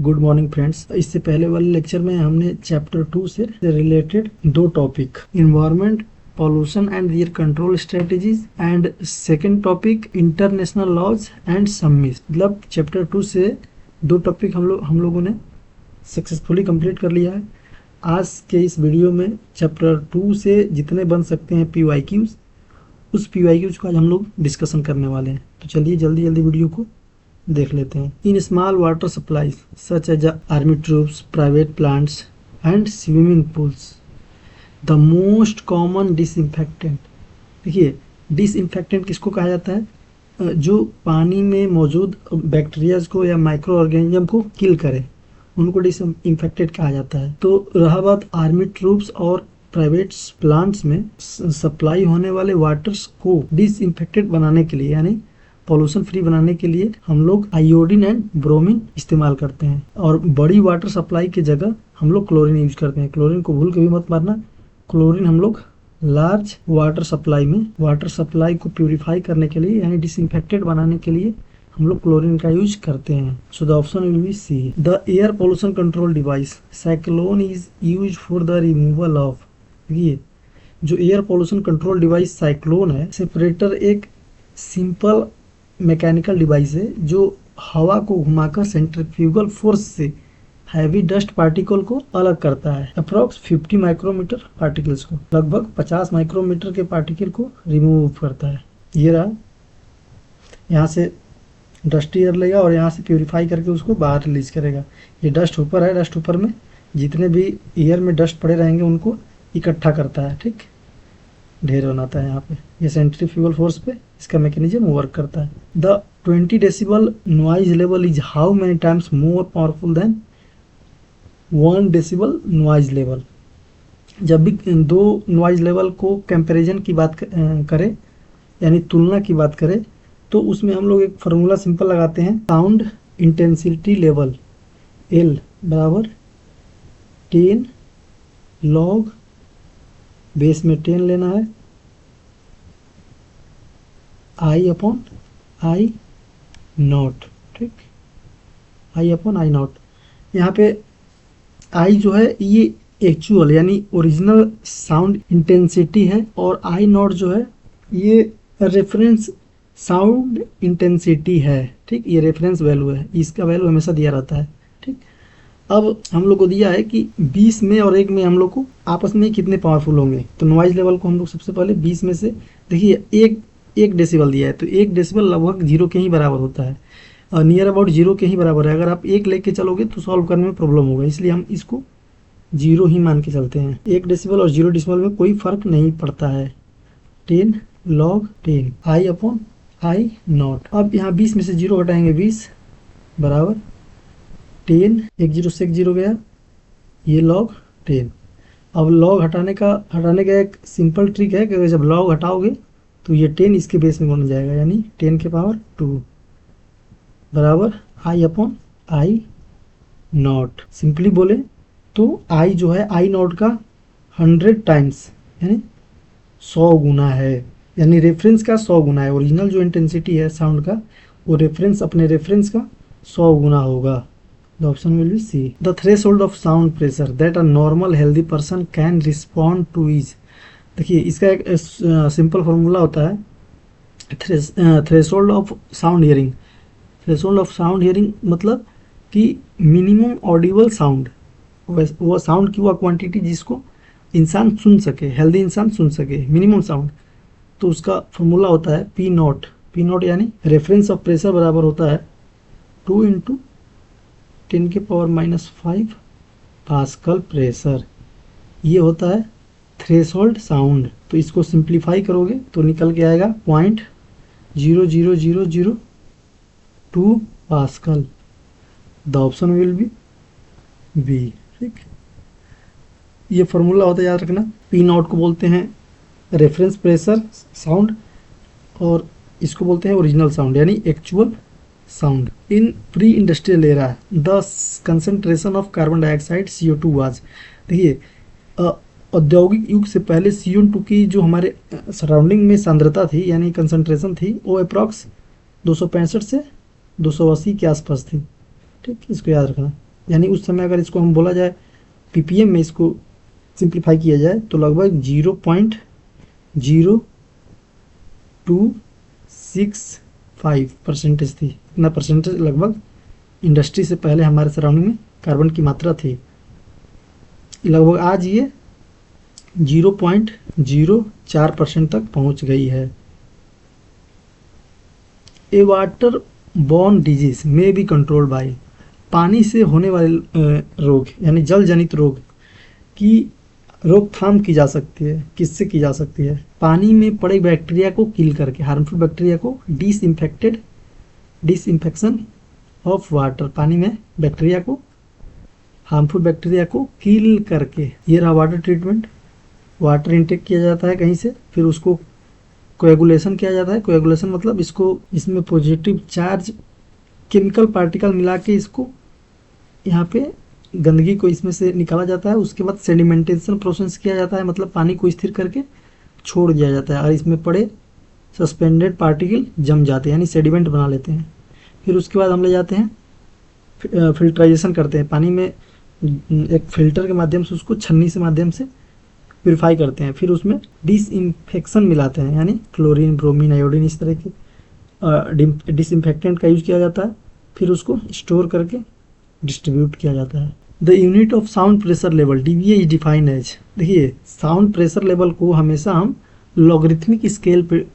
Good morning friends. इससे पहले वाले लेक्चर में हमने चैप्टर 2 से रिलेटेड दो topic, environment, pollution and their control strategies, and second topic international laws and summits. मतलब चैप्टर 2 से दो टॉपिक हम लोगों ने सक्सेसफुली कंप्लीट कर लिया है। आज के इस वीडियो में चैप्टर 2 से जितने बन सकते हैं PYQs, उस PYQs को आज हम लोग डिस्कशन करने वाले हैं। तो चलिए जल्दी जल्दी वीडियो को देख लेते हैं। In small water supplies such as army troops, private plants and swimming pools, the most common disinfectant. देखिए, डिसइंफेक्टेंट किसको कहा जाता है? जो पानी में मौजूद बैक्टीरियाज को या माइक्रो ऑर्गेनिज्म को किल करे, उनको डिसइंफेक्टेंट कहा जाता है। तो रहा बात आर्मी ट्रूप्स और प्राइवेट प्लांट्स में सप्लाई होने वाले वाटर्स को डिसइंफेक्टेड बनाने के लिए, यानी पॉल्यूशन फ्री बनाने के लिए हम लोग आयोडीन एंड ब्रोमीन इस्तेमाल करते हैं। और बड़ी वाटर सप्लाई की जगह हम लोग क्लोरीन यूज करते हैं। क्लोरीन को भूल के भी मत मारना। क्लोरीन हम लोग लार्ज वाटर सप्लाई में, वाटर सप्लाई को प्यूरिफाई करने के लिए यानी डिसइंफेक्टेड बनाने के लिए हम लोग क्लोरीन का यूज करते हैं। So the option will be C. The air pollution control device cyclone is use for the removal of. देखिए, जो air pollution control device cyclone है, सेपरेटर एक सिंपल मैकेनिकल डिवाइस है जो हवा को घुमाकर सेंट्रीफ्यूगल फोर्स से हैवी डस्ट पार्टिकल को अलग करता है। अप्रॉक्स 50 माइक्रोमीटर पार्टिकल्स को, लगभग 50 माइक्रोमीटर के पार्टिकल को रिमूव करता है। ये रहा, यहाँ से डस्ट एयर लेगा और यहाँ से प्यूरिफाई करके उसको बाहर रिलीज करेगा। ये डस्ट ऊपर है, डस्ट ऊपर में जितने भी एयर में डस्ट पड़े रहेंगे उनको इकट्ठा करता है, ठीक, ढेर बनाता है। यहाँ पे ये सेंट्रीफ्यूगल फोर्स पे इसका मैकेनिज्म वर्क करता है। The 20 decibel noise level is how many times more powerful than 1 decibel noise level. जब भी दो नॉइज लेवल को कंपैरिजन की बात करें, यानी तुलना की बात करें, तो उसमें हम लोग एक फार्मूला सिंपल लगाते हैं। साउंड इंटेंसिटी लेवल L बराबर 10 लॉग, बेस में 10 लेना है, I अपॉन I नॉट, ठीक, I अपॉन I नॉट। यहाँ पे I जो है ये एक्चुअल यानी ओरिजिनल साउंड इंटेंसिटी है, और I नॉट जो है ये रेफरेंस साउंड इंटेंसिटी है, ठीक, ये रेफरेंस वैल्यू है, इसका वैल्यू हमेशा दिया रहता है, ठीक। अब हम लोग को दिया है कि 20 में और 1 में हम लोग को आपस में कितने पावरफुल होंगे। तो नॉइज लेवल को हम लोग सबसे पहले 20 में से, देखिए एक डेसिबल दिया है, तो 1 डेसिबल लगभग 0 के ही बराबर होता है, और नियर अबाउट 0 के ही बराबर है। अगर आप 1 लेके चलोगे तो सॉल्व करने में प्रॉब्लम होगा, इसलिए हम इसको 0 ही मान के चलते हैं। 1 डेसिबल और 0 डेसिबल में कोई फर्क नहीं पड़ता है। 10 log 10 I upon I not. अब यहाँ 20 में से 0 हटाएंगे, 20 बराबर 10, एक 0 से एक 0 गया, ये लॉग 10। अब लॉग हटाने का एक सिंपल ट्रिक है कि जब लॉग हटाओगे तो ये 10 इसके बेस में बन जाएगा, यानी 10 के पावर 2 बराबर I upon I not. Simply बोले तो I जो है I नॉट का 100 टाइम्स यानी 100 गुना है, यानी रेफरेंस का 100 गुना है। ओरिजिनल जो इंटेंसिटी है साउंड का, वो अपने रेफरेंस का 100 गुना होगा। The option will be C. The threshold of sound pressure that a normal healthy person can respond to is. देखिए, इसका एक सिंपल फार्मूला होता है threshold of sound hearing. Threshold of sound hearing मतलब कि मिनिमम ऑडिबल साउंड, वो sound की वो क्वांटिटी जिसको इंसान सुन सके, हेल्दी इंसान सुन सके, मिनिमम साउंड। तो उसका फार्मूला होता है P नॉट। P नॉट यानी रेफरेंस ऑफ प्रेशर बराबर होता है 2 × 10 के पावर -5 पास्कल प्रेशर। ये होता है थ्रेशोल्ड साउंड। तो इसको सिंप्लीफाई करोगे तो निकल के आएगा 0.00002 pascal. The option will be B, ठीक। ये फॉर्मूला होता है, याद रखना। P नॉट को बोलते हैं रेफरेंस प्रेशर साउंड, और इसको बोलते हैं ओरिजिनल साउंड यानी actual sound. In pre industrial era the concentration of carbon dioxide CO2 was. देखिए, औद्योगिक युग से पहले CO2 की जो हमारे सराउंडिंग में सांद्रता थी यानी कंसंट्रेशन थी, वो अप्रॉक्स 265 से 280 के आसपास थी, ठीक, इसको याद रखना। यानी उस समय अगर इसको हम बोला जाए ppm में इसको सिंप्लीफाई किया जाए तो लगभग 0.0265% थी। इतना परसेंटेज लगभग इंडस्ट्री से पहले हमारे सराउंडिंग में कार्बन की मात्रा थी। लगभग आज ये 0.04% तक पहुंच गई है। ए वाटर बॉर्न डिजीज में बी कंट्रोल बाय, पानी से होने वाले रोग यानी जल जनित रोग की रोकथाम की जा सकती है। किससे की जा सकती है? पानी में पड़े बैक्टीरिया को किल करके, हार्मफुल बैक्टीरिया को डिसइंफेक्शन ऑफ वाटर, पानी में बैक्टीरिया को, हार्मफुल बैक्टीरिया को किल करके। ये रहा वाटर ट्रीटमेंट। वाटर इनटेक किया जाता है कहीं से, फिर उसको कोएगुलेशन किया जाता है। कोएगुलेशन मतलब इसमें पॉजिटिव चार्ज केमिकल पार्टिकल मिला के इसको यहाँ पे गंदगी को इसमें से निकाला जाता है। उसके बाद सेडिमेंटेशन प्रोसेस किया जाता है, मतलब पानी को स्थिर करके छोड़ दिया जाता है और इसमें पड़े सस्पेंडेड पार्टिकल जम जाते हैं, यानी सेडिमेंट बना लेते हैं। फिर उसके बाद हम ले जाते हैं, फिल्ट्राइजेशन करते हैं, पानी में एक फिल्टर के माध्यम से उसको छन्नी से माध्यम से प्योरीफाई करते हैं। फिर उसमें डिसइंफेक्शन मिलाते हैं, यानी क्लोरीन, ब्रोमीन, आयोडीन, इस तरह के डिसइंफेक्टेंट का यूज किया जाता है। फिर उसको स्टोर करके डिस्ट्रीब्यूट किया जाता है। The unit of sound pressure level dBA is defined as, देखिए साउंड प्रेशर लेवल को हमेशा हम लॉगरिथमिक स्केल पे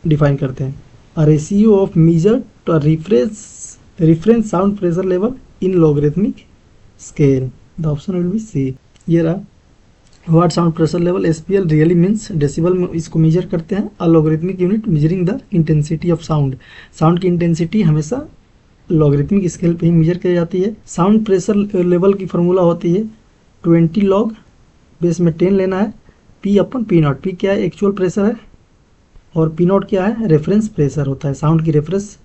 डिफाइन करते हैं। A ratio of measure to reference sound pressure level in logarithmic scale. The option will be C. ये रहा what sound pressure level, SPL really means decibel में इसको मेजर करते हैं। A logarithmic unit measuring the intensity of sound, sound की intensity हमेशा logarithmic scale पे ही major की जाती है। साउंड प्रेशर लेवल की फार्मूला होती है 20 लॉग, बेस में 10 लेना है, P upon P not. P क्या है? एक्चुअल प्रेशर है, और पी नॉट क्या है? रेफरेंस प्रेशर होता है, साउंड की रेफरेंस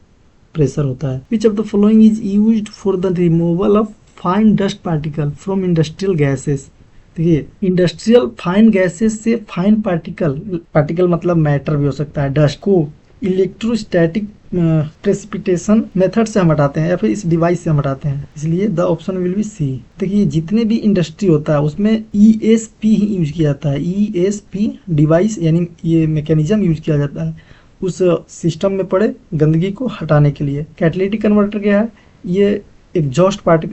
प्रेशर होता है। Which of the following is used for the removal of fine dust particle from industrial gases. देखिए इंडस्ट्रियल फाइन गैसेस से फाइन पार्टिकल मतलब मैटर भी हो सकता है, डस्ट को इलेक्ट्रोस्टैटिक प्रेसिपिटेशन मेथड से हम हटाते हैं या फिर इस डिवाइस से हम हटाते हैं, इसलिए the option will be C. देखिए जितने भी इंडस्ट्री होता है उसमें ESP ही यूज किया जाता है। ESP डिवाइस यानी ये मैकेनिज्म यूज किया जाता है उस सिस्टम में पड़े गंदगी को हटाने के लिए। कैटालिटिक कन्वर्टर क्या है? ये एग्जॉस्ट पार्ट,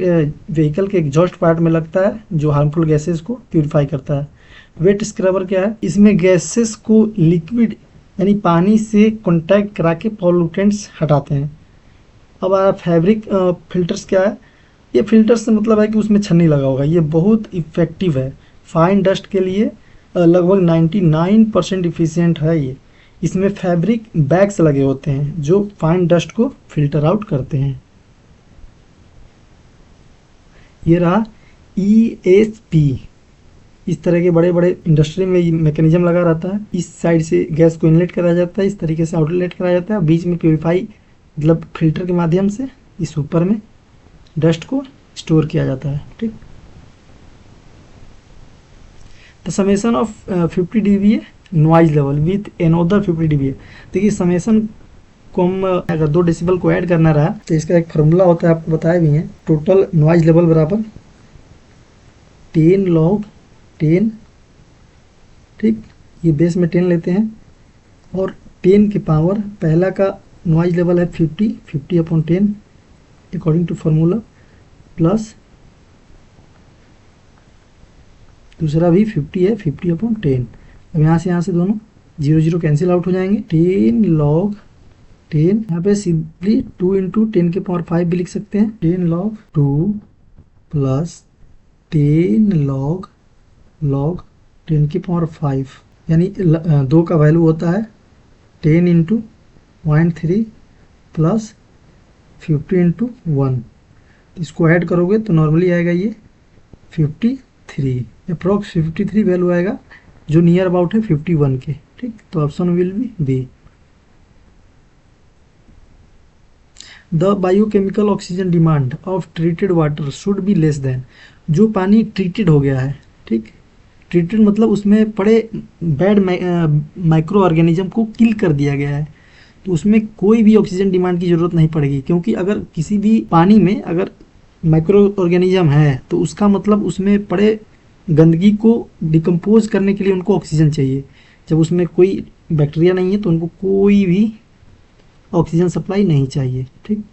व्हीकल के एग्जॉस्ट पार्ट में लगता है जो हार्मफुल गैसेस को प्यूरिफाई करता है। वेट स्क्रबर क्या है? इसमें गैसेस को लिक्विड यानी पानी से कांटेक्ट करा के पॉल्यूटेंट्स हटाते हैं। अब फैब्रिक फिल्टर्स क्या है? ये फिल्टर्स से मतलब है कि उसमें छन्नी लगा होगा, ये बहुत इफेक्टिव है फाइन डस्ट के लिए, लगभग 99% इफिशियंट है ये। इसमें फैब्रिक बैग्स लगे होते हैं जो फाइन डस्ट को फिल्टर आउट करते हैं। ये रहा ESP, इस तरह के बड़े बड़े इंडस्ट्री में ये मैकेनिज्म लगा रहता है। इस साइड से गैस को इनलेट कराया जाता है, इस तरीके से आउटलेट कराया जाता है, बीच में प्योरीफाई मतलब फिल्टर के माध्यम से इस ऊपर में डस्ट को स्टोर किया जाता है। ठीक, the summation of 50 dBA noise level with another 50 dBA। देखिए समेशन को हम अगर 2 डेसिबल को ऐड करना रहा तो इसका एक फार्मूला होता है, आपको बताया भी है। टोटल नॉइज लेवल बराबर 10 log 10, ठीक, ये बेस में 10 लेते हैं और 10 की पावर, पहला का नॉइज लेवल है 50 upon 10 according to formula, plus दूसरा भी 50 है 50 अपॉन 10। अब यहाँ से दोनों 0 कैंसिल आउट हो जाएंगे। 10 log 10, यहाँ पे सिंपली 2 इंटू 10 के पावर 5 भी लिख सकते हैं। 10 log 2 प्लस 10 log 10 की पावर 5, यानी 2 का वैल्यू होता है 10 इंटू 0.3 प्लस 50 इंटू 1। इसको ऐड करोगे तो नॉर्मली आएगा ये 53, अप्रॉक्स 53 वैल्यू आएगा जो नियर अबाउट है 51 के। ठीक, तो option will be B. The biochemical oxygen demand of treated water should be less than, जो पानी ट्रीटेड हो गया है, ठीक, ट्रीटेड मतलब उसमें पड़े बैड माइक्रो ऑर्गेनिज्म को किल कर दिया गया है, तो उसमें कोई भी ऑक्सीजन डिमांड की ज़रूरत नहीं पड़ेगी। क्योंकि अगर किसी भी पानी में अगर माइक्रो ऑर्गेनिज्म है तो उसका मतलब उसमें पड़े गंदगी को डिकम्पोज करने के लिए उनको ऑक्सीजन चाहिए। जब उसमें कोई बैक्टीरिया नहीं है तो उनको कोई भी ऑक्सीजन सप्लाई नहीं चाहिए। ठीक।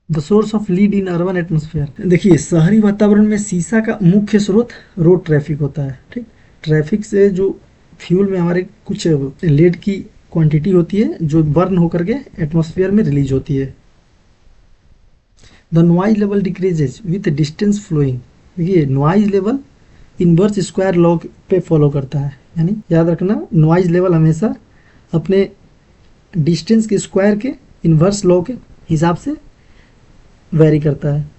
The source of lead in urban atmosphere, देखिए शहरी वातावरण में सीसा का मुख्य स्रोत रोड ट्रैफिक होता है। ठीक। ट्रैफिक से जो फ्यूल में हमारे कुछ लीड की क्वांटिटी होती है जो बर्न होकर के एटमोसफियर में रिलीज होती है। The noise level decreases with distance flowing, देखिए noise level inverse square law पे फॉलो करता है, यानी याद रखना नॉइज लेवल हमेशा अपने डिस्टेंस के स्क्वायर के इनवर्स लॉ के हिसाब से वेरी करता है।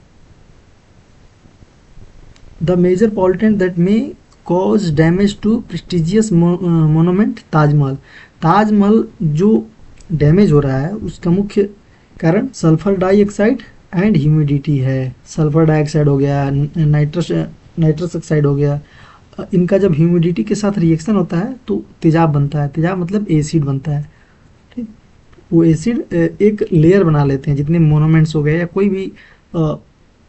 The major pollutant that may cause damage to prestigious monument Taj Mahal, Taj Mahal जो डैमेज हो रहा है उसका मुख्य कारण सल्फर डाइऑक्साइड एंड ह्यूमिडिटी है। सल्फर डाइऑक्साइड हो गया, नाइट्रस ऑक्साइड हो गया, इनका जब ह्यूमिडिटी के साथ रिएक्शन होता है तो तेजाब बनता है। तेजाब मतलब एसिड बनता है। ठीक। वो एसिड एक लेयर बना लेते हैं, जितने मोनूमेंट्स हो गए या कोई भी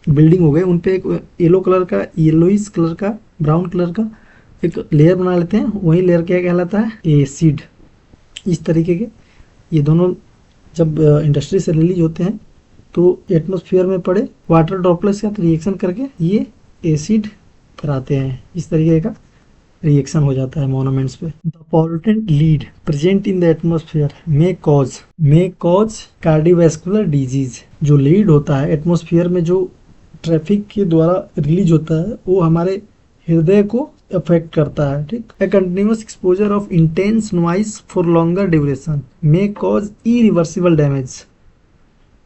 बिल्डिंग हो गए उन पे एक येलो कलर का, येलोइश कलर का, ब्राउन कलर का एक लेयर बना लेते हैं। वही लेयर क्या कहलाता है? एसिड। इस तरीके के ये दोनों जब इंडस्ट्री से रिलीज होते हैं तो एटमॉस्फेयर में पड़े वाटर ड्रॉपलेट्स के साथ रिएक्शन करके ये एसिड कराते हैं। इस तरीके का रिएक्शन हो जाता है मोनूमेंट्स पे। The pollutant lead present in the atmosphere may cause cardiovascular disease. जो लीड होता है एटमॉस्फेयर में जो ट्रैफिक के द्वारा रिलीज होता है वो हमारे हृदय को अफेक्ट करता है। ठीक। A continuous exposure of intense noise for longer duration may cause irreversible damage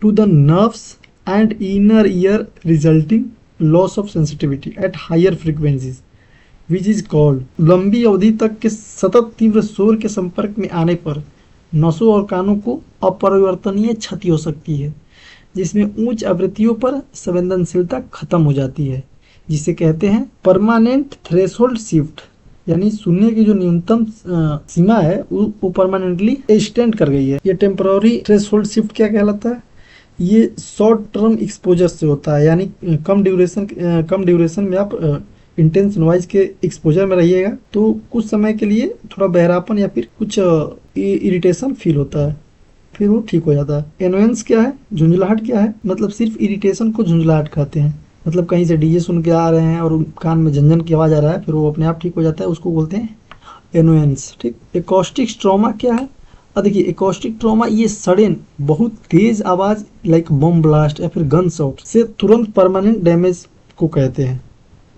to the nerves and inner ear resulting loss of sensitivity at higher frequencies which is called. लंबी अवधि तक के सतत तीव्र शोर के संपर्क में आने पर नसों और कानों को अपरिवर्तनीय क्षति हो सकती है, जिसमें उच्च आवृत्तियों पर संवेदनशीलता खत्म हो जाती है, जिसे कहते हैं परमानेंट थ्रेशोल्ड शिफ्ट, यानी सुनने की जो न्यूनतम सीमा है वो परमानेंटली एक्सटेंड कर गई है। ये टेम्पररी थ्रेशोल्ड शिफ्ट क्या कहलाता है? ये शॉर्ट टर्म एक्सपोजर से होता है, यानी कम ड्यूरेशन में आप इंटेंस नॉइज के एक्सपोजर में रहिएगा तो कुछ समय के लिए थोड़ा बहरापन या फिर कुछ इरिटेशन फील होता है, फिर वो ठीक हो जाता है। एनोयंस क्या है? झुंझलाहट क्या है? मतलब सिर्फ इरिटेशन को झुंझलाहट कहते हैं। मतलब कहीं से डीजे सुन के आ रहे हैं और कान में झंझन की आवाज आ रहा है, फिर वो अपने आप ठीक हो जाता है, उसको बोलते हैं एनोयंस। ठीक। एकॉस्टिक ट्रॉमा क्या है? देखिए एकॉस्टिक ट्रॉमा ये सडन बहुत तेज आवाज लाइक बम ब्लास्ट या फिर गन शॉट से तुरंत परमानेंट डैमेज को कहते हैं,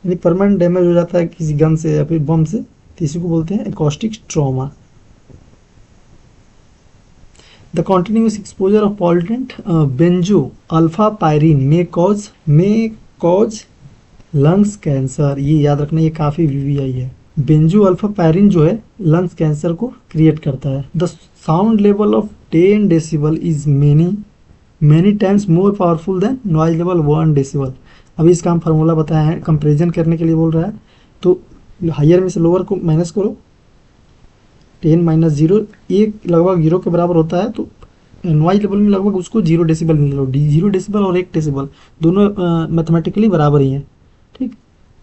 यानी परमानेंट डैमेज हो जाता है किसी गन से या फिर बम से, तो इसी को बोलते हैं acoustic trauma. The continuous exposure of pollutant benzo alpha pyrene may cause lungs cancer. ये याद रखना, ये काफी वीवीआई है। बेंजो अल्फा पायरीन जो है लंग्स कैंसर को क्रिएट करता है। The sound level of 10 decibel is many times more powerful than noise level 1 decibel. अभी इसका हम फार्मूला बताया है, कंपेरिजन करने के लिए बोल रहा है, तो हायर में से लोअर को माइनस करो, 10 माइनस 0 एक लगभग 0 के बराबर होता है, तो नॉइज लेवल में लगभग उसको 0 डेसिबल मिल लो। 0 डेसिबल और 1 डेसिबल दोनों मैथमेटिकली बराबर ही हैं। ठीक।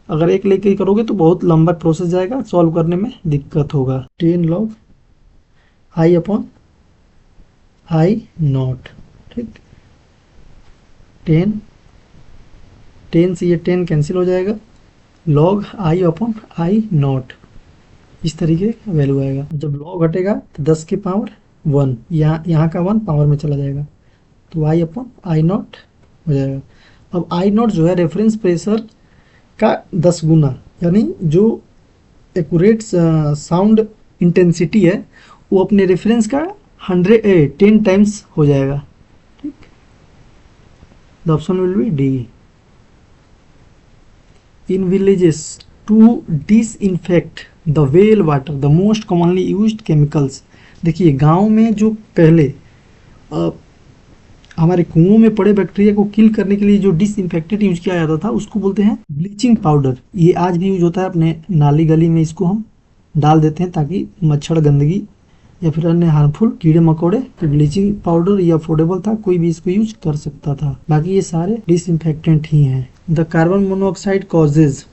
अगर एक लेके करोगे तो बहुत लंबा प्रोसेस जाएगा, सॉल्व करने में दिक्कत होगा। 10 log I upon I not. ठीक। 10 से ये 10 कैंसिल हो जाएगा, log I upon I not, इस तरीके का वैल्यू आएगा। जब लॉग घटेगा तो 10 की पावर 1, यहाँ का 1 पावर में चला जाएगा, तो आई अपॉन आई नॉट हो जाएगा। अब आई नॉट जो है रेफरेंस प्रेशर का 10 गुना, यानी जो एक्यूरेट साउंड इंटेंसिटी है वो अपने रेफरेंस का 10 टाइम्स हो जाएगा। ठीक। The option will be D. In villages to disinfect the well water the most commonly used chemicals. देखिए गांव में जो पहले हमारे कुओं में पड़े बैक्टीरिया को किल करने के लिए जो डिसइंफेक्टेंट यूज किया जाता था उसको बोलते हैं ब्लीचिंग पाउडर। ये आज भी यूज होता है, अपने नाली गली में इसको हम डाल देते हैं ताकि मच्छर गंदगी या फिर अन्य हार्मफुल कीड़े मकोड़े। तो ब्लीचिंग पाउडर ये अफोर्डेबल था, कोई भी इसको यूज कर सकता था। बाकी ये सारे डिसइंफेक्टेंट ही हैं। The carbon monoxide causes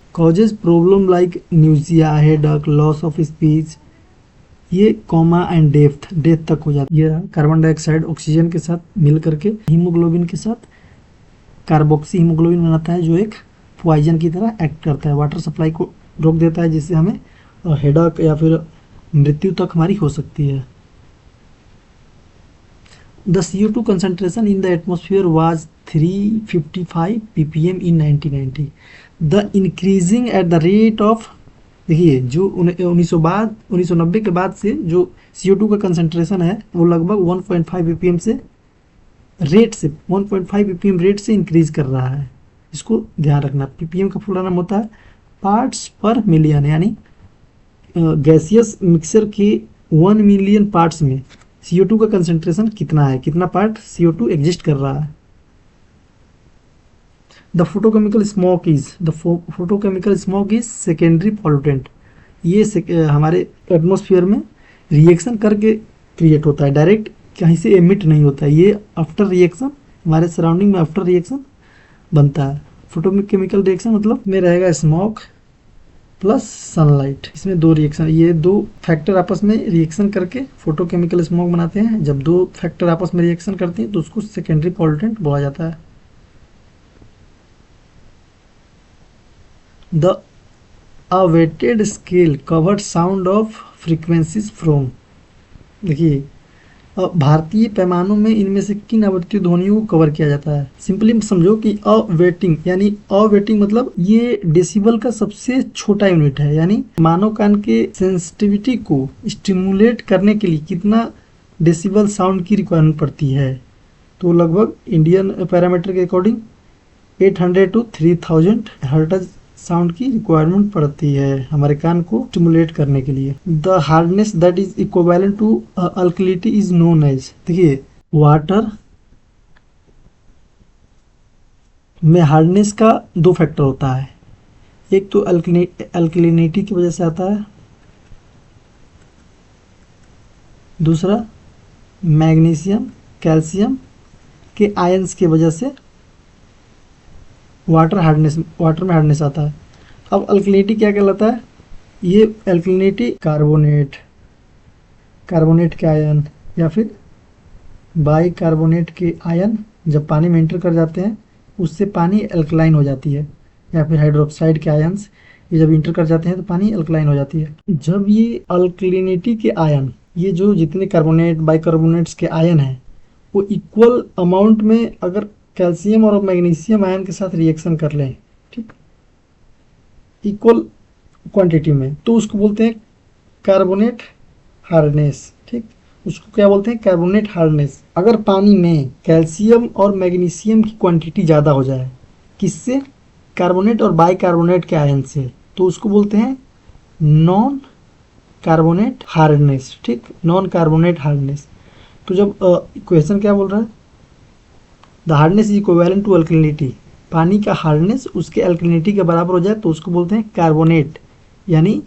problem like nausea, headache, loss of speech, ये कॉमा एंड डेथ तक हो जाती है। कार्बन डाइऑक्साइड ऑक्सीजन के साथ मिल करके हीमोग्लोबिन के साथ कार्बोक्सी हीमोग्लोबिन बनाता है, जो एक पॉइजन की तरह एक्ट करता है, वाटर सप्लाई को रोक देता है, जिससे हमें हेडेक या फिर मृत्यु तक हमारी हो सकती है। The CO2 concentration in the atmosphere was 355 ppm in 1990. The increasing at the rate of, देखिए जो 1990 के बाद से जो CO2 का कंसंट्रेशन है वो लगभग 1.5 ppm से 1.5 ppm रेट से इंक्रीज कर रहा है। इसको ध्यान रखना। ppm का पूरा नाम होता है पार्ट्स पर मिलियन, यानी गैसियस मिक्सर के 1 मिलियन पार्ट्स में CO2 का कंसंट्रेशन कितना है, कितना पार्ट CO2 एग्जिस्ट कर रहा है। The photochemical smoke is secondary pollutant. ये हमारे एटमॉस्फेयर में रिएक्शन करके क्रिएट होता है, डायरेक्ट कहीं से एमिट नहीं होता है। ये आफ्टर रिएक्शन हमारे सराउंडिंग में आफ्टर रिएक्शन बनता है। फोटोकेमिकल रिएक्शन मतलब में रहेगा स्मोक प्लस सनलाइट। इसमें दो रिएक्शन, ये दो फैक्टर आपस में रिएक्शन करके फोटोकेमिकल स्मोक बनाते हैं। जब दो फैक्टर आपस में रिएक्शन करते हैं तो उसको सेकेंडरी पॉल्यूटेंट बोला जाता है। The a weighted scale covered sound of frequencies from, देखिए भारतीय पैमानों में इनमें से किन आवृत्ति ध्वनियों को कवर किया जाता है। सिंपली समझो कि अवेटिंग, यानी अवेटिंग मतलब ये डेसिबल का सबसे छोटा यूनिट है, यानी मानव कान के सेंसिटिविटी को स्टिमुलेट करने के लिए कितना डेसिबल साउंड की रिक्वायरमेंट पड़ती है। तो लगभग इंडियन पैरामीटर के अकॉर्डिंग 800 to 3000 हर्ट्ज साउंड की रिक्वायरमेंट पड़ती है हमारे कान को स्टिमुलेट करने के लिए। The hardness that is equivalent to alkalinity is known as, देखिए वाटर में हार्डनेस का दो फैक्टर होता है। एक तो अल्कलिनिटी की वजह से आता है, दूसरा मैग्नीशियम कैल्शियम के आयंस की वजह से वाटर में हार्डनेस आता है। अब अल्कलिनिटी क्या कहलाता है, ये अल्कलिनिटी कार्बोनेट के आयन या फिर बाइकार्बोनेट के आयन जब पानी में एंटर कर जाते हैं उससे पानी अल्कलाइन हो जाती है, या फिर हाइड्रोक्साइड के आयन्स ये जब इंटर कर जाते हैं तो पानी अल्कलाइन हो जाती है। जब ये अल्कलिनिटी के आयन, ये जो जितने कार्बोनेट बाइकार्बोनेट्स के आयन हैं वो इक्वल अमाउंट में अगर कैल्शियम और मैग्नीशियम आयन के साथ रिएक्शन कर लें, ठीक, इक्वल क्वांटिटी में, तो उसको बोलते हैं कार्बोनेट हार्डनेस। ठीक, उसको क्या बोलते हैं, कार्बोनेट हार्डनेस। अगर पानी में कैल्शियम और मैग्नीशियम की क्वांटिटी ज़्यादा हो जाए, किससे, कार्बोनेट और बाइकार्बोनेट के आयन से, तो उसको बोलते हैं नॉन कार्बोनेट हार्डनेस। ठीक, नॉन कार्बोनेट हार्डनेस। तो जब इक्वेशन क्या बोल रहा है, the hardness is equivalent to alkalinity, पानी का हार्डनेस उसके अल्कलिनिटी के बराबर हो जाए तो उसको बोलते हैं कार्बोनेट, यानी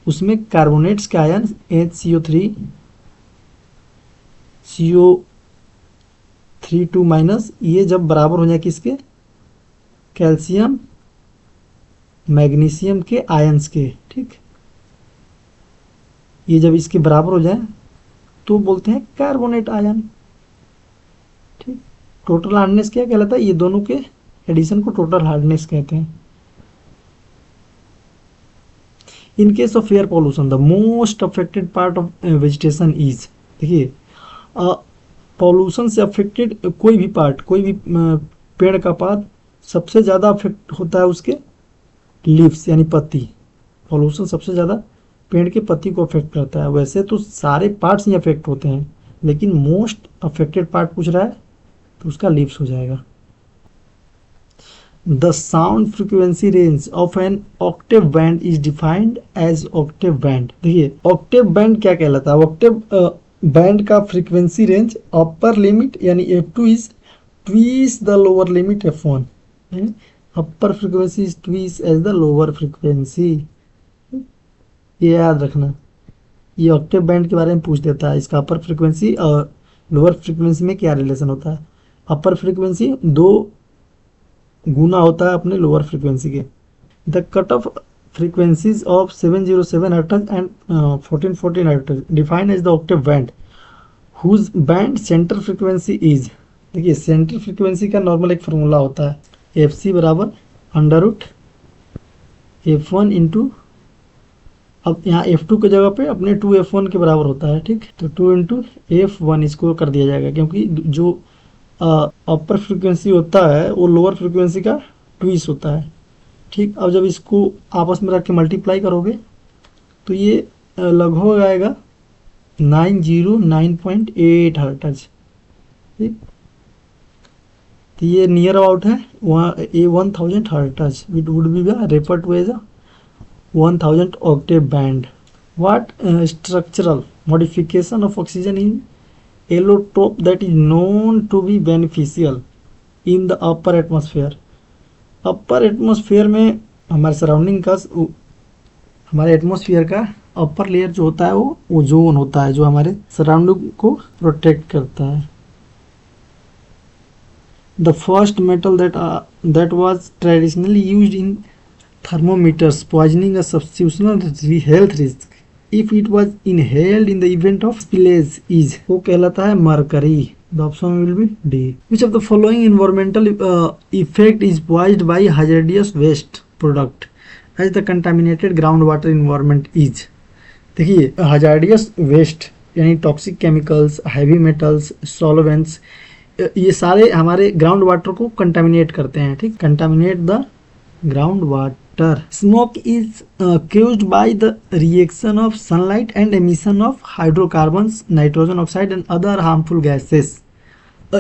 उसमें कार्बोनेट्स के आयन HCO3 CO3 माइनस, ये जब बराबर हो जाए किसके, कैल्शियम मैग्नीशियम के आयंस के, ठीक, ये जब इसके बराबर हो जाए तो बोलते हैं कार्बोनेट आयन। ठीक, टोटल हार्डनेस क्या कहलाता है, ये दोनों के एडिशन को टोटल हार्डनेस कहते हैं। In case of air pollution the most affected part of vegetation is, देखिए पॉल्यूशन से अफेक्टेड कोई भी पार्ट, कोई भी पेड़ का पात सबसे ज़्यादा अफेक्ट होता है उसके लीव्स यानी पत्ती। पॉल्यूशन सबसे ज़्यादा पेड़ के पत्ती को अफेक्ट करता है। वैसे तो सारे पार्ट्स ही अफेक्ट होते हैं, लेकिन मोस्ट अफेक्टेड पार्ट पूछ रहा है तो उसका लीव्स हो जाएगा। The sound frequency range of an octave band is defined as octave band. देखिए ऑक्टेव बैंड क्या कहलाता है, ऑक्टेव बैंड का फ्रीक्वेंसी रेंज अपर लिमिट यानी F2 is twice the lower limit F1, upper frequency is twice as the lower frequency, ये याद रखना। ये ऑक्टेव बैंड के बारे में पूछ देता है, इसका अपर फ्रीक्वेंसी और लोअर फ्रीक्वेंसी में क्या रिलेशन होता है। अपर फ्रीक्वेंसी 2 गुना होता है अपने लोअर फ्रीक्वेंसी के। The cut off frequencies of 707 hertz and 1414 hertz defined as the octave band whose band center frequency is। देखिए सेंटर फ्रीक्वेंसी का नॉर्मल एक फार्मूला होता है, एफ सी बराबर under root F one into, अब यहाँ F two की जगह पे अपने 2f1 के बराबर होता है, ठीक। तो 2 इंटू एफ वन इसको कर दिया जाएगा, क्योंकि जो अपर फ्रीक्वेंसी होता है वो लोअर फ्रीक्वेंसी का ट्विस होता है, ठीक। अब जब इसको आपस में रख के मल्टीप्लाई करोगे तो ये लगभग आएगा 909.8 हर्ट्ज, ठीक। तो ये नियर अबाउट है 1000 hertz, it would be refer to as 1000 octave band। What structural modification of oxygen in allotrope that is known to be beneficial in the upper atmosphere। Upper atmosphere में हमारे surrounding का, हमारे atmosphere का upper layer जो होता है वो ozone होता है, जो हमारे सराउंडिंग को प्रोटेक्ट करता है। The first metal that was traditionally used in thermometers poisoning a substitutional health risk if it was inhaled in the event of spillage is, वो कहलाता है mercury. The option will be D। Which of the following environmental effect is caused by hazardous waste product as the contaminated groundwater environment is। देखिए hazardous waste यानी toxic chemicals, heavy metals, solvents, ये सारे हमारे ground water को contaminate करते हैं, ठीक। Contaminate the ground water. Smoke is caused by the reaction of sunlight and emission of hydrocarbons, nitrogen oxide and other harmful gases।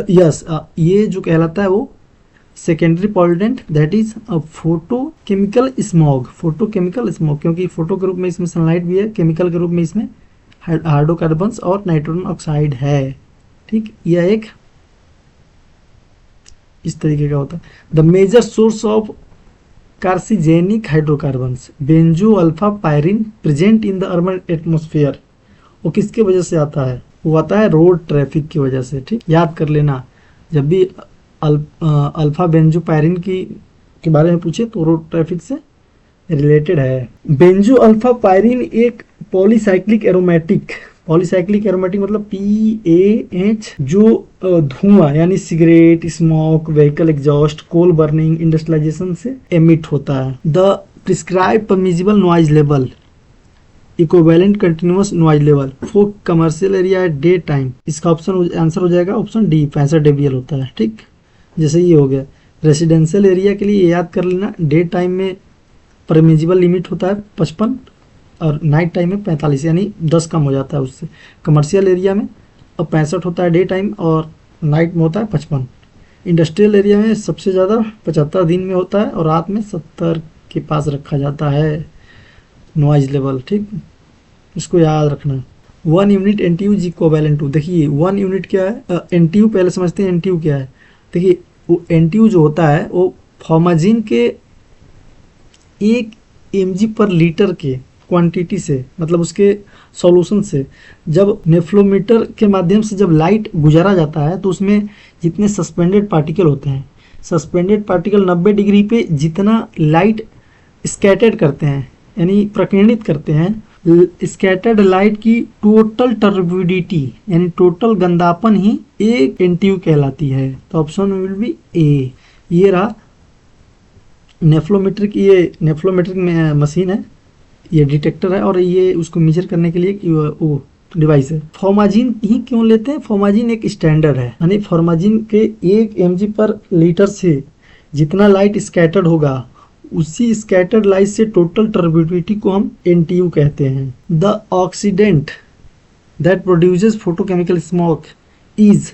Yes, ये जो कहलाता है वो secondary pollutant, that is photochemical smog. Photochemical smog क्योंकि photo के रूप में इसमें सनलाइट भी है, केमिकल के रूप में इसमें हाइड्रोकार्बन्स और नाइट्रोजन ऑक्साइड है, ठीक। यह एक इस तरीके का होता है। The major source of carcinogenic hydrocarbons benzo alpha pyrene present in the urban atmosphere, वो किसके वजह से आता है? वो आता है रोड ट्रैफिक की वजह से, ठीक। याद कर लेना, जब भी अल्फा बेंजो पायरिन के बारे में पूछे तो रोड ट्रैफिक से रिलेटेड है। बेंजो अल्फा पायरिन एक पॉलीसाइक्लिक एरोमेटिक मतलब PAH, जो धुआं यानी सिगरेट, स्मोक, व्हीकल एग्जॉस्ट, कोल बर्निंग, इंडस्ट्रियलाइजेशन से एमिट होता है। The prescribe permissible noise level equivalent continuous noise level for commercial area at day time, इसका ऑप्शन आंसर हो जाएगा ऑप्शन डी, 65 डेबीएल होता है, ठीक। जैसे ये हो गया। रेसिडेंशियल एरिया के लिए याद कर लेना, डे टाइम में परमिजिबल लिमिट होता है 55 और नाइट टाइम में 45, यानी 10 कम हो जाता है उससे। कमर्शियल एरिया में अब 65 होता है डे टाइम और नाइट में होता है 55। इंडस्ट्रियल एरिया में सबसे ज़्यादा 75 दिन में होता है और रात में 70 के पास रखा जाता है नॉइज लेवल, ठीक। इसको याद रखना। 1 यूनिट NTU जी कोवैलेंट टू। देखिए 1 यूनिट क्या है, NTU पहले समझते हैं NTU क्या है। देखिए वो NTU जो होता है वो फॉर्माजिन के 1 mg पर लीटर के क्वांटिटी से, मतलब उसके सॉल्यूशन से जब नेफ्लोमीटर के माध्यम से जब लाइट गुजारा जाता है तो उसमें जितने सस्पेंडेड पार्टिकल होते हैं, सस्पेंडेड पार्टिकल 90 डिग्री पे जितना लाइट स्कैटर्ड करते हैं यानी प्रकीर्णित करते हैं, स्कैटर्ड लाइट की टोटल टर्बिडिटी यानी टोटल गंदापन ही एक NTU कहलाती है। तो ऑप्शन विल बी ए। ये रहा नेफ्लोमेट्रिक, ये नेफ्लोमेट्रिक मशीन है, ये डिटेक्टर है और ये उसको मेजर करने के लिए वो डिवाइस है। फॉर्माजिन ही क्यों लेते हैं? फॉर्माजिन एक स्टैंडर्ड है, यानी फॉर्माजिन के 1 mg पर लीटर से जितना लाइट स्कैटर्ड होगा उसी स्कैटर्ड लाइट से टोटल टर्बिडिटी को हम NTU कहते हैं। The oxidant that produces photochemical smoke is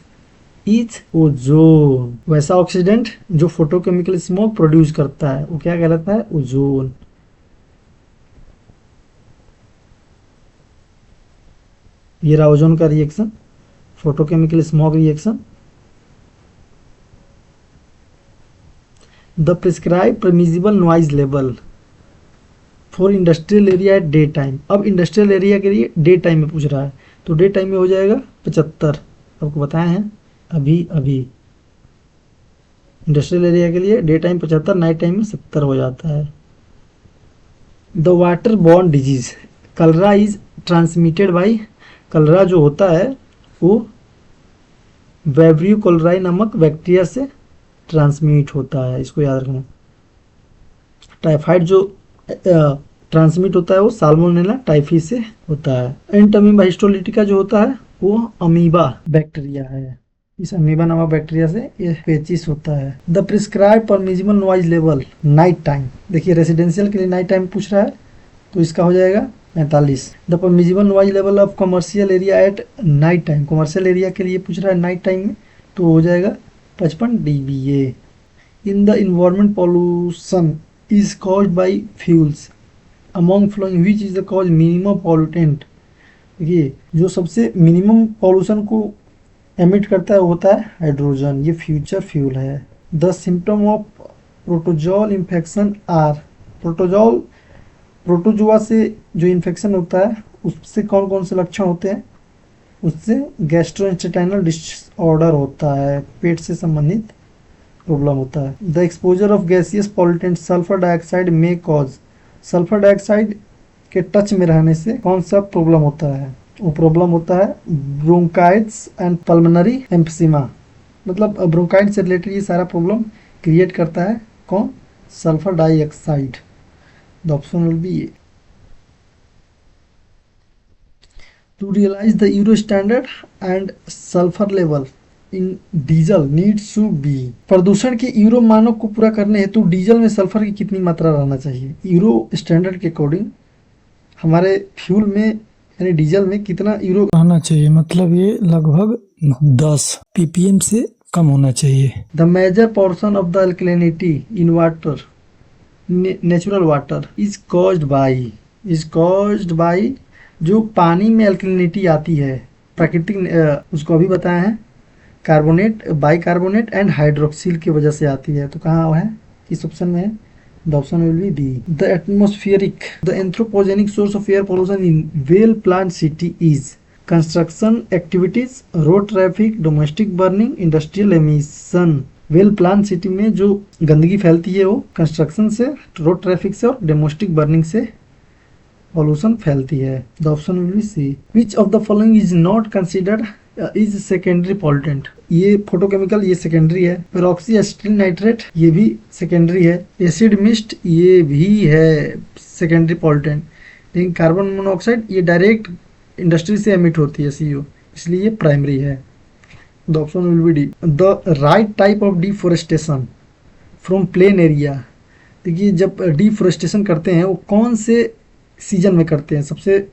ozone. वैसा ऑक्सीडेंट जो फोटोकेमिकल स्मोक प्रोड्यूस करता है वो क्या कहलाता है? ओजोन। ये रहा ओजोन का reaction, photochemical smoke reaction. The prescribe permissible noise level for industrial area at day time. अब इंडस्ट्रियल एरिया के लिए डे टाइम में पूछ रहा है, तो डे टाइम में हो जाएगा 75, आपको बताए हैं अभी अभी। इंडस्ट्रियल एरिया के लिए डे टाइम 75, नाइट टाइम में 70 हो जाता है। द वाटर बॉर्न डिजीज कलरा इज ट्रांसमिटेड बाई, कलरा जो होता है वो वेब्रियो कोलराई नामक बैक्टीरिया से ट्रांसमिट होता है, इसको याद रखना। टाइफाइड जो ट्रांसमिट होता है वो साल्मोनेला टाइफी से होता है। एंटमीबा हिस्टोलिटिका जो होता है वो अमीबा बैक्टीरिया है, इस अमीबा नामक बैक्टीरिया से ये पेचिस होता है। The prescribe permissible noise level night time, देखिए रेसिडेंशियल के लिए नाइट टाइम पूछ रहा है तो इसका हो जाएगा 45। The permissible noise level of commercial area at night time, commercial area के लिए पूछ रहा है नाइट टाइम में, तो हो जाएगा 55 dBA। In the environment pollution is caused by fuels among following which is the cause minimum pollutant। देखिए जो सबसे मिनिमम पॉल्यूशन को एमिट करता है वो होता है हाइड्रोजन, ये फ्यूचर फ्यूल है। The symptom of protozoal infection are, protozoa से जो इन्फेक्शन होता है उससे कौन कौन से लक्षण होते हैं, उससे गैस्ट्रोइंटेस्टाइनल डिसऑर्डर होता है, पेट से संबंधित प्रॉब्लम होता है। The exposure of gaseous pollutant sulphur dioxide में कॉज, सल्फर डाइऑक्साइड के टच में रहने से कौन सा प्रॉब्लम होता है, वो प्रॉब्लम होता है ब्रोंकाइटिस एंड पल्मोनरी एम्फीसिमा, मतलब ब्रोंकाइटिस से रिलेटेड ये सारा प्रॉब्लम क्रिएट करता है कौन, sulphur dioxide. The option will be A. To realise the Euro standard and sulphur level in diesel needs to be, प्रदूषण के यूरो मानक को पूरा करने हेतु डीजल में सल्फर की कितनी मात्रा रहना चाहिए, यूरो स्टैंडर्ड के अकॉर्डिंग हमारे फ्यूल में यानी डीजल में कितना यूरो रहना चाहिए, मतलब ये लगभग 10 ppm से कम होना चाहिए। The major portion of the alkalinity in water, natural water is caused by, जो पानी में अल्कलिनिटी आती है प्राकृतिक, उसको अभी बताया है कार्बोनेट, बाइकार्बोनेट एंड हाइड्रोक्सिल की वजह से आती है, तो कहाँ है, किस ऑप्शन में है, the option will be B. The atmospheric, the anthropogenic source of air pollution in well plan city is construction activities, road traffic, domestic burning, industrial emission. Well plan city में जो गंदगी फैलती है वो कंस्ट्रक्शन से, road traffic से और domestic burning से पॉल्यूशन फैलती है। The option will be C. Which of the following is not considered is secondary pollutant, ये फोटोकेमिकल ये सेकेंडरी है, पेरोक्सी एसिटिल नाइट्रेट ये भी सेकेंडरी है, एसिड मिस्ट ये भी है सेकेंडरी पॉल्यूटेंट, लेकिन कार्बन मोनोऑक्साइड ये डायरेक्ट इंडस्ट्री से एमिट होती है CO, इसलिए ये प्राइमरी है। The option will be D. The right type of deforestation from plain area, देखिए जब डिफोरेस्टेशन करते हैं वो कौन से सीजन में करते हैं, सबसे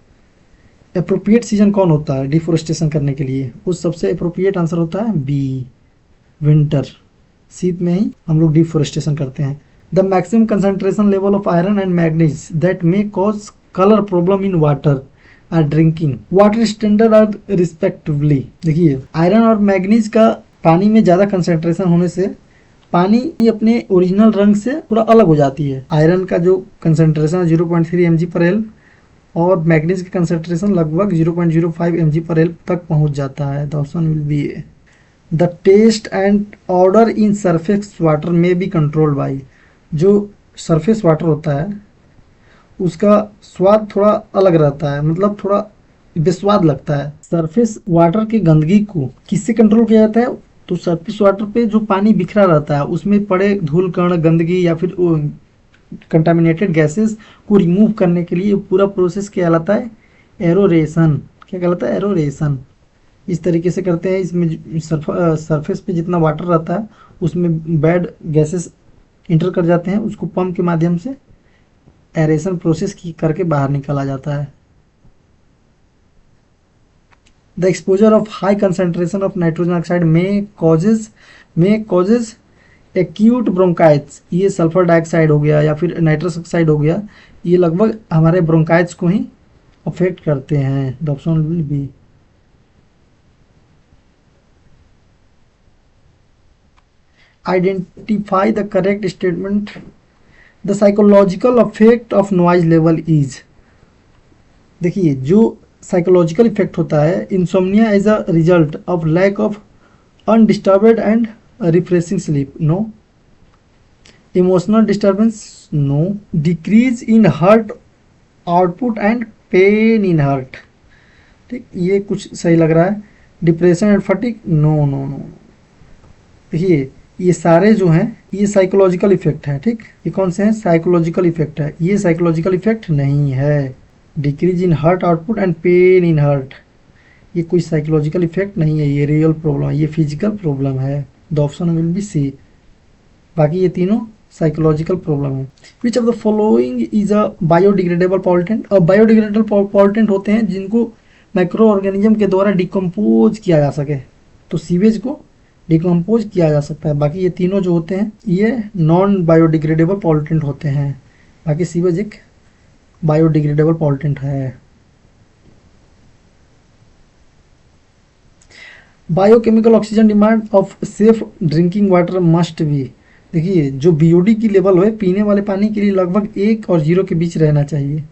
अप्रोप्रिएट सीजन कौन होता है डिफोरेस्टेशन करने के लिए, उस सबसे अप्रोप्रिएट आंसर होता है बी, विंटर, शीत में ही हम लोग डिफोरेस्टेशन करते हैं। The maximum concentration level of iron and manganese that may cause colour problem in water are drinking water standard are respectively, देखिए आयरन और मैग्नीज का पानी में ज़्यादा कंसंट्रेशन होने से पानी अपने ओरिजिनल रंग से थोड़ा अलग हो जाती है। आयरन का जो कंसंट्रेशन 0.3 mg/L और मैग्नीज की कंसंट्रेशन लगभग 0.05 mg/L तक पहुंच जाता है। The option will be A. The taste and order in surface water may be controlled by, जो सरफेस वाटर होता है उसका स्वाद थोड़ा अलग रहता है, मतलब थोड़ा बेस्वाद लगता है। सरफेस वाटर की गंदगी को किससे कंट्रोल किया जाता है, तो सरफेस वाटर पे जो पानी बिखरा रहता है उसमें पड़े धूल कण, गंदगी या फिर कंटामिनेटेड गैसेस को रिमूव करने के लिए पूरा प्रोसेस क्या कहलाता है, एरोरेशन, क्या कहलाता है, एरोरेशन। इस तरीके से करते हैं, इसमें सरफेस पे जितना वाटर रहता है उसमें बैड गैसेस इंटर कर जाते हैं, उसको पंप के माध्यम से एरेशन प्रोसेस की करके बाहर निकाला जाता है। The exposure of high concentration of nitrogen oxide में कॉजेज एक्यूट ब्रोंकाइट्स, ये सल्फर डाइऑक्साइड हो गया या फिर नाइट्रस ऑक्साइड हो गया, ये लगभग हमारे ब्रोंकाइट्स को ही अफेक्ट करते हैं। The option will be. Identify the correct statement the psychological effect of noise level is, देखिए जो साइकोलॉजिकल इफेक्ट होता है, insomnia is a result of lack of undisturbed and refreshing sleep, no. Emotional disturbance, no. Decrease in heart output and pain in heart, ठीक, ये कुछ सही लग रहा है। Depression and fatigue, no no no. देखिए ये सारे जो हैं ये साइकोलॉजिकल इफेक्ट है, ठीक, ये कौन से हैं, साइकोलॉजिकल इफेक्ट है, ये साइकोलॉजिकल इफेक्ट नहीं है। Decrease in heart output and pain in heart, ये कोई साइकोलॉजिकल इफेक्ट नहीं है, ये रियल प्रॉब्लम है, ये फिजिकल प्रॉब्लम है। The option will be C. बाकी ये तीनों साइकोलॉजिकल प्रॉब्लम है। Which of the following is a biodegradable pollutant, और बायोडिग्रेडेबल पॉल्यूटेंट होते हैं जिनको माइक्रो ऑर्गेनिज्म के द्वारा डिकम्पोज किया जा सके, तो सीवेज को डिकम्पोज किया जा सकता है। बाकी ये तीनों जो होते हैं ये नॉन बायोडिग्रेडेबल पॉल्यूटेंट होते हैं। बाकी सीवेज एक बायोडिग्रेडेबल पॉल्यूटेंट है। Biochemical oxygen demand of safe drinking water must be, देखिए जो बीओडी की लेवल है पीने वाले पानी के लिए लगभग 1 और 0 के बीच रहना चाहिए,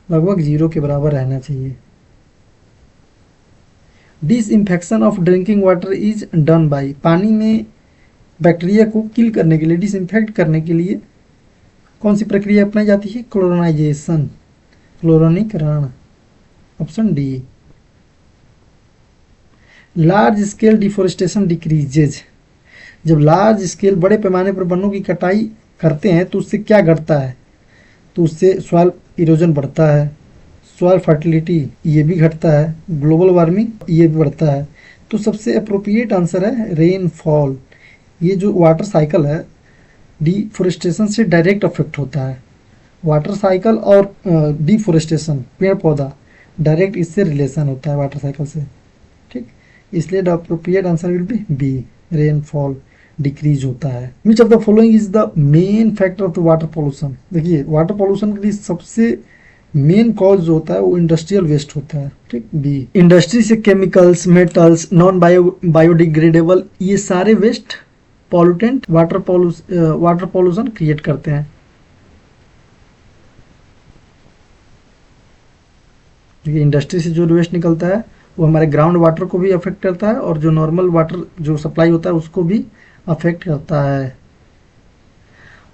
लगभग 0 के बराबर रहना चाहिए। Disinfection of drinking water is done by, पानी में बैक्टीरिया को किल करने के लिए, डिसइंफेक्ट करने के लिए कौन सी प्रक्रिया अपनाई जाती है, क्लोरोनाइजेशन, क्लोरोनीकरण, option D. Large scale deforestation decreases, जब लार्ज स्केल बड़े पैमाने पर वनों की कटाई करते हैं तो उससे क्या घटता है, तो उससे सॉइल इरोजन बढ़ता है, सॉइल फर्टिलिटी ये भी घटता है, ग्लोबल वार्मिंग ये भी बढ़ता है। तो सबसे अप्रोप्रिएट आंसर है रेनफॉल। ये जो वाटर साइकिल है डिफोरेस्टेशन से डायरेक्ट अफेक्ट होता है, वाटर साइकिल और डिफोरेस्टेशन पेड़ पौधा डायरेक्ट इससे रिलेशन होता है वाटर साइकिल से, ठीक, इसलिए the appropriate answer will be B, rainfall decrease होता है। Which of the following is the main factor of the water pollution, देखिए वाटर पॉल्यूशन के लिए सबसे मेन कॉज जो होता है वो इंडस्ट्रियल वेस्ट होता है, ठीक, बी। इंडस्ट्री से केमिकल्स, मेटल्स, नॉन बायोडिग्रेडेबल ये सारे waste pollutant water pollution create करते हैं। देखिए इंडस्ट्री से जो वेस्ट निकलता है वो हमारे ग्राउंड वाटर को भी अफेक्ट करता है और जो नॉर्मल वाटर जो सप्लाई होता है उसको भी अफेक्ट करता है।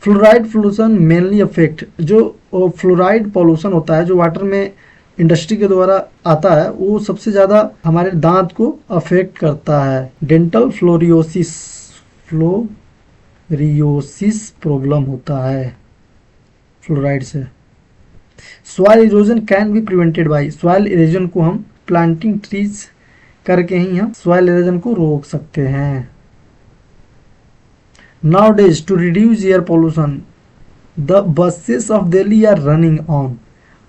फ्लोराइड पोल्यूशन मेनली अफेक्ट, जो फ्लोराइड पोल्यूशन होता है जो वाटर में इंडस्ट्री के द्वारा आता है वो सबसे ज़्यादा हमारे दांत को अफेक्ट करता है। डेंटल फ्लोरियोसिस प्रॉब्लम होता है फ्लोराइड से। Soil erosion can be prevented by, soil erosion को हम प्लांटिंग ट्रीज करके ही हम सॉइल इरोजन को रोक सकते हैं। Nowadays, to reduce air pollution, the buses of Delhi are running on.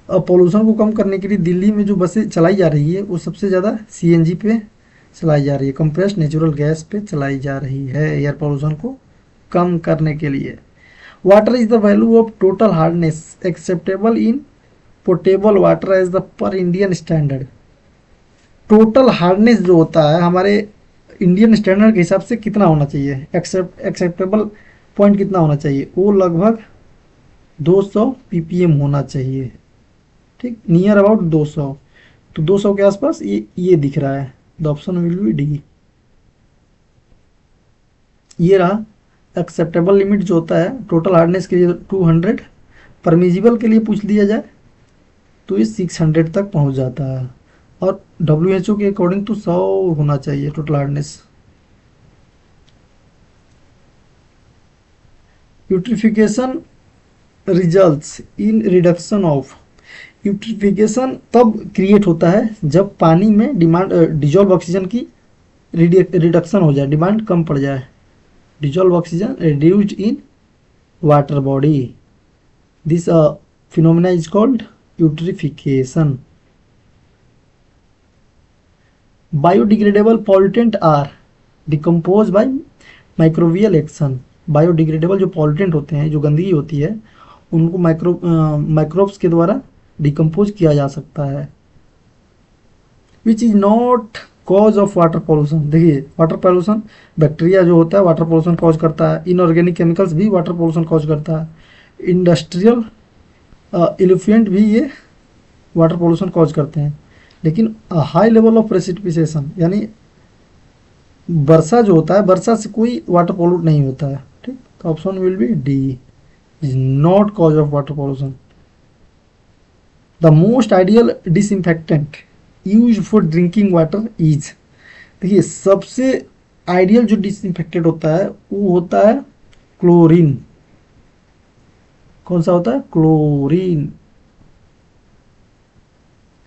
अब पोल्यूशन को कम करने के लिए दिल्ली में जो बसें चलाई जा रही है वो सबसे ज़्यादा सीएनजी पे चलाई जा रही है, कंप्रेस्ड नेचुरल गैस पे चलाई जा रही है एयर पोल्यूशन को कम करने के लिए। Water is the value of total hardness acceptable in portable water as the per Indian standard. Total hardness जो होता है हमारे इंडियन स्टैंडर्ड के हिसाब से कितना होना चाहिए, एक्सेप्टेबल पॉइंट कितना होना चाहिए, वो लगभग 200 ppm होना चाहिए, ठीक, नियर अबाउट 200, तो 200 के आसपास ये दिख रहा है। The option will be D. ये रहा एक्सेप्टेबल लिमिट जो होता है टोटल हार्डनेस के लिए 200, परमिजिबल के लिए पूछ लिया जाए तो ये 600 तक पहुंच जाता है और WHO के अकॉर्डिंग तो 100 होना चाहिए total hardness. Eutrophication results in reduction of, eutrophication तब क्रिएट होता है जब पानी में डिजॉल्व ऑक्सीजन की रिडक्शन हो जाए, डिमांड कम पड़ जाए, dissolve oxygen reduced in water body, this phenomena is called eutrophication. Biodegradable pollutant are decompose by microbial action, biodegradable जो पॉल्यूटेंट होते हैं जो गंदगी होती है उनको माइक्रोब्स के द्वारा डिकम्पोज किया जा सकता है। Which is not cause of water pollution, देखिए वाटर पॉल्यूशन बैक्टीरिया जो होता है वाटर पॉल्यूशन कॉज करता है, इनऑर्गेनिक केमिकल्स भी वाटर पॉल्यूशन कॉज करता है, इंडस्ट्रियल इल्यूफेंट भी ये वाटर पोल्यूशन कॉज करते हैं। लेकिन हाई लेवल ऑफ प्रेसिपिटेशन यानी वर्षा जो होता है, वर्षा से कोई वाटर पोल्यूट नहीं होता है। ठीक, तो option will be D, is not cause of water pollution. The most ideal disinfectant use for drinking water is, देखिए सबसे आइडियल जो डिसइंफेक्टेंट होता है वो होता है क्लोरीन। कौन सा होता है? क्लोरीन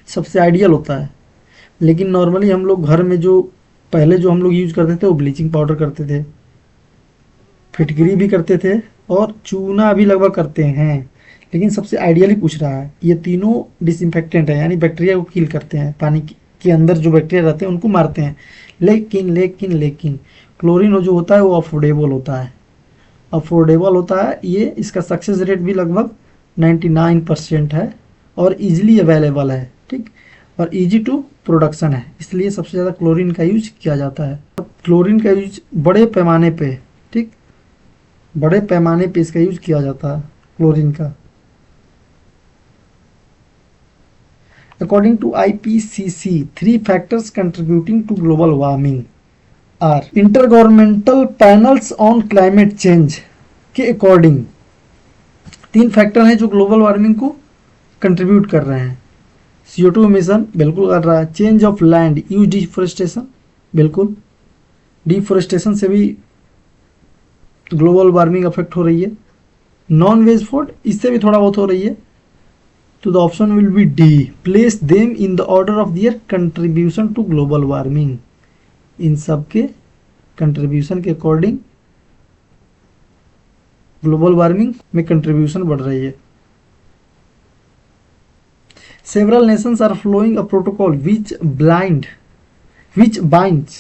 सबसे आइडियल होता है। लेकिन नॉर्मली हम लोग घर में जो पहले जो हम लोग यूज करते थे वो ब्लीचिंग पाउडर करते थे, फिटकरी भी करते थे और चूना भी लगभग करते हैं। लेकिन सबसे आइडियली पूछ रहा है, ये तीनों डिसइंफेक्टेंट है यानी बैक्टीरिया को किल करते हैं, पानी के अंदर जो बैक्टीरिया रहते हैं उनको मारते हैं। लेकिन लेकिन लेकिन क्लोरीन जो होता है वो अफोर्डेबल होता है, अफोर्डेबल होता है ये, इसका सक्सेस रेट भी लगभग 99% है और इजीली अवेलेबल है। ठीक, और इजी टू प्रोडक्शन है, इसलिए सबसे ज़्यादा क्लोरीन का यूज किया जाता है। क्लोरीन का यूज बड़े पैमाने पे, ठीक, बड़े पैमाने पे इसका यूज किया जाता है क्लोरीन का। According to IPCC 3 factors contributing to global warming are, intergovernmental panels on climate change के अकॉर्डिंग 3 फैक्टर हैं जो ग्लोबल वार्मिंग को कंट्रीब्यूट कर रहे हैं। CO2 इमिशन बिल्कुल कर रहा है, change of land use, deforestation बिल्कुल, डिफोरेस्टेशन से भी ग्लोबल वार्मिंग अफेक्ट हो रही है। नॉन वेज फूड इससे भी थोड़ा बहुत हो रही है। तो the option will be D, place them in the order of their contribution to global warming. इन सब के कंट्रीब्यूशन के अकॉर्डिंग ग्लोबल वार्मिंग में कंट्रीब्यूशन बढ़ रही है। Several nations are following a protocol which binds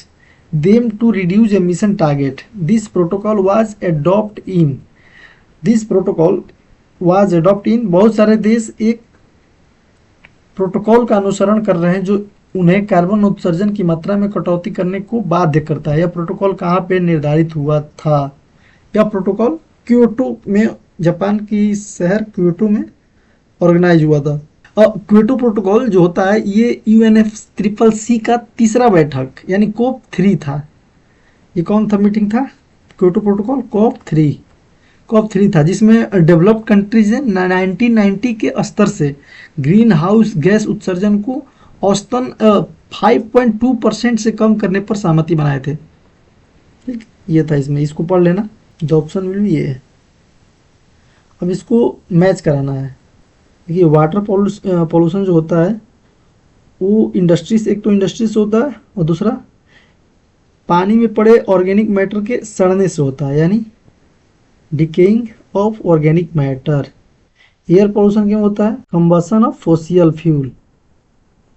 them to reduce emission target. This protocol was adopted in बहुत सारे देश एक प्रोटोकॉल का अनुसरण कर रहे हैं जो उन्हें कार्बन उत्सर्जन की मात्रा में कटौती करने को बाध्य करता है। यह प्रोटोकॉल कहाँ पे निर्धारित हुआ था? यह प्रोटोकॉल क्योटो में, जापान की शहर क्योटो में ऑर्गेनाइज हुआ था। क्योटो प्रोटोकॉल जो होता है ये UNFCCC का तीसरा बैठक यानी COP3 था। ये कौन था मीटिंग था? क्योटो प्रोटोकॉल COP3 था, जिसमें डेवलप्ड कंट्रीज ने 1990 के स्तर से ग्रीन हाउस गैस उत्सर्जन को औसतन 5.2% से कम करने पर सहमति बनाए थे। ठीक, ये था इसमें, इसको पढ़ लेना। द ऑप्शन विल बी ये है। अब इसको मैच कराना है। देखिए वाटर पॉल्यूशन जो होता है वो इंडस्ट्रीज, एक तो इंडस्ट्रीज होता है और दूसरा पानी में पड़े ऑर्गेनिक मैटर के सड़ने से होता है यानी decaying of organic matter. Air pollution क्यों होता है? Combustion of fossil fuel.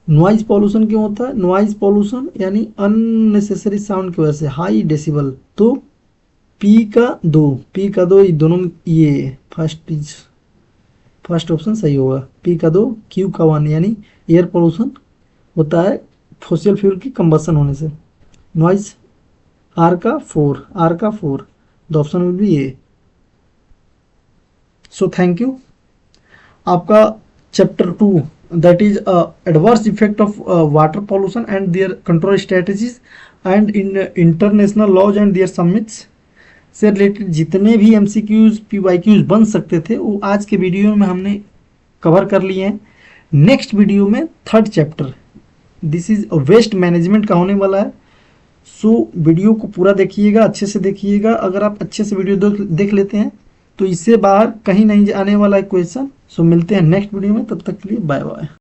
Noise pollution क्यों होता है? नॉइज पॉल्यूशन यानी अननेसेसरी साउंड की वजह से, हाई डेसिबल। तो पी का दो ये दोनों, ये फर्स्ट ऑप्शन सही होगा। पी का 2 क्यू का 1 यानी एयर पोल्यूशन होता है फॉसिल फ्यूल की कंबशन होने से। नॉइज आर का 4 the option will be A. So thank you. आपका chapter 2 that is adverse effect of water pollution and their control strategies and international laws and their summits से related जितने भी MCQs PYQs बन सकते थे वो आज के वीडियो में हमने कवर कर लिए हैं। नेक्स्ट वीडियो में 3rd chapter this is waste management का होने वाला है। सो वीडियो को पूरा देखिएगा, अच्छे से देखिएगा। अगर आप अच्छे से वीडियो देख लेते हैं तो इससे बाहर कहीं नहीं आने वाला है क्वेश्चन। सो मिलते हैं नेक्स्ट वीडियो में, तब तक के लिए बाय बाय।